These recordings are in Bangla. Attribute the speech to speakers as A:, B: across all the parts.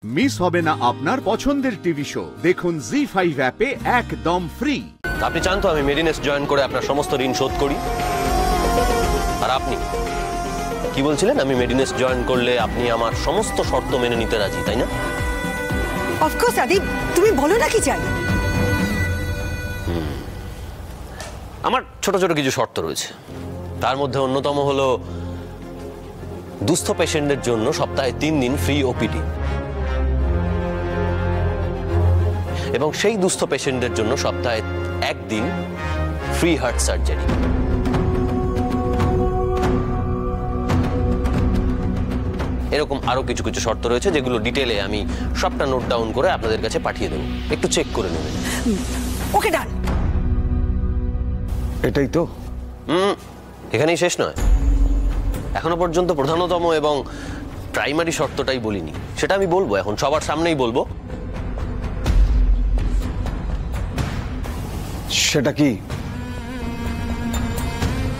A: মিস হবে না আপনার পছন্দের টিভি শো। দেখুন জি5 অ্যাপে একদম ফ্রি।
B: আপনি চান তো আমি মেডিনেস জয়েন করে আপনার সমস্ত ঋণ শোধ করি? আর আপনি কি বলছিলেন? আমি মেডিনেস জয়েন করলে আপনি আমার সমস্ত শর্ত মেনে নিতে রাজি, তাই না?
C: অফকোর্স আদি, তুমি বলো না কি চাই।
B: আমার ছোট ছোট কিছু শর্ত রয়েছে। তার মধ্যে অন্যতম হলো দুস্থ পেশেন্টদের জন্য সপ্তাহে 3 দিন ফ্রি ওপিডি, এবং সেই দুস্থ পেশেন্টদের জন্য সপ্তাহে 1 দিন ফ্রি হার্ট সার্জারি। এরকম আরো কিছু কিছু শর্ত রয়েছে, যেগুলো ডিটেলে আমি সবটা নোট ডাউন করে আপনাদের কাছে পাঠিয়ে দেবো, একটু চেক করে নেবেন।
C: ওকে ডান।
D: এটাই তো?
B: এখানেই শেষ নয়। এখনো পর্যন্ত প্রধানতম এবং প্রাইমারি শর্তটাই বলিনি, সেটা আমি বলবো এখন, সবার সামনেই বলবো।
D: সেটা কি?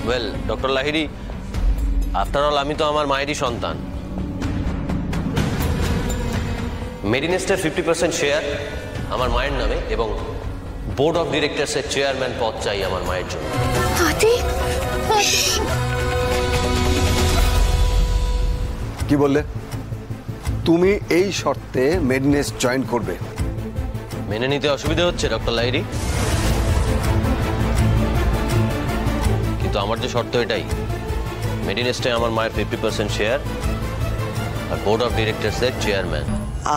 B: Well doctor Lahiri, after all আমি তো আমার মায়েরই সন্তান। মেডিনেস্টের 50% শেয়ার আমার মায়ের নামে, এবং বোর্ড অফ ডিরেক্টরসের চেয়ারম্যান পদ চাই আমার মায়ের জন্য।
D: কি বললে? তুমি এই শর্তে মেডিনেস জয়েন করবে?
B: মেনে নিতে অসুবিধা হচ্ছে ডক্টর লাহিড়ী, কিন্তু আমার যে শর্ত এটাই, মেডিনেস্টে আমার মায়ের 50% শেয়ার আর বোর্ড অফ ডিরেক্টরসের চেয়ারম্যান।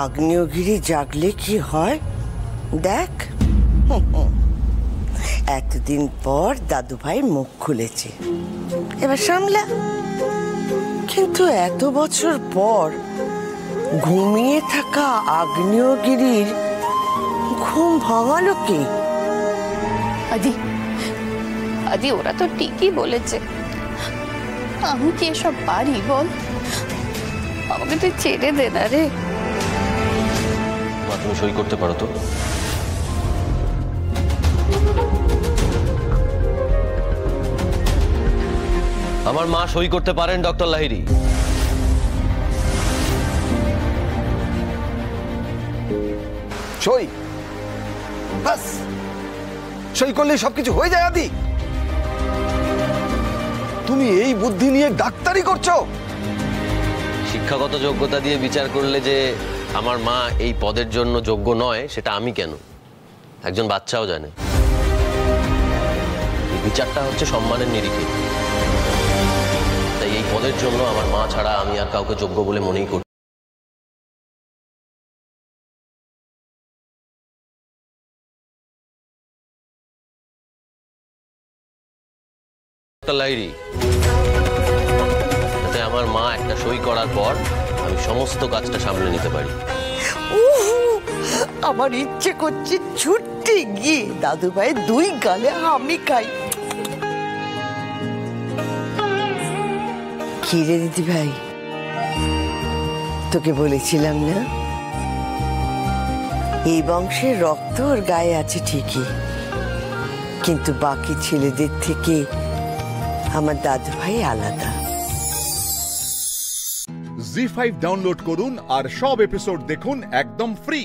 C: আগ্নেয়গিরি জাগলে কি হয় দেখ। এতদিন পর দাদু ভাই মুখ খুলেছে, এবার সামলা। কিন্তু এত বছর পর ঘুমিয়ে থাকা আগ্নেয়গিরির ঘুম ভাঙালো কে?
E: আদি আদি, ওরা তো ঠিকই বলেছে। আমি কি এসব পারি বল? আমাকে তুই ছেড়ে দে না রে।
B: মা, তুমি সই করতে পারো তো? আমার মা সই করতে পারেন ডক্টর লাহিড়ী।
D: সই? বাস সই করলে সবকিছু হয়ে যায় আদি? তুমি এই বুদ্ধি নিয়ে ডাক্তারি করছো?
B: শিক্ষাগত যোগ্যতা দিয়ে বিচার করলে যে আমার মা এই পদের জন্য যোগ্য নয়, সেটা আমি কেন, একজন বাচ্চাও জানে। এই বিচারটা হচ্ছে সম্মানের নিরিখে। তাই এই পদের জন্য আমার মা ছাড়া আমি আর কাউকে যোগ্য বলে মনেই করি। লাহিড়ী, যাতে আমার মা একটা সই করার পর আমি সমস্ত কাজটা সামলে নিতে পারি।
C: আমার ইচ্ছে করছে ছুটতে গিয়ে দাদু ভাই 2 গালে আমি খাই। কি রে দিদি ভাই, তোকে বলেছিলাম না এই বংশের রক্ত ওর গায়ে আছে ঠিকই, কিন্তু বাকি ছেলেদের থেকে আমার দাদু ভাই আলাদা।
A: জি5 ডাউনলোড করুন আর সব এপিসোড দেখুন একদম ফ্রি।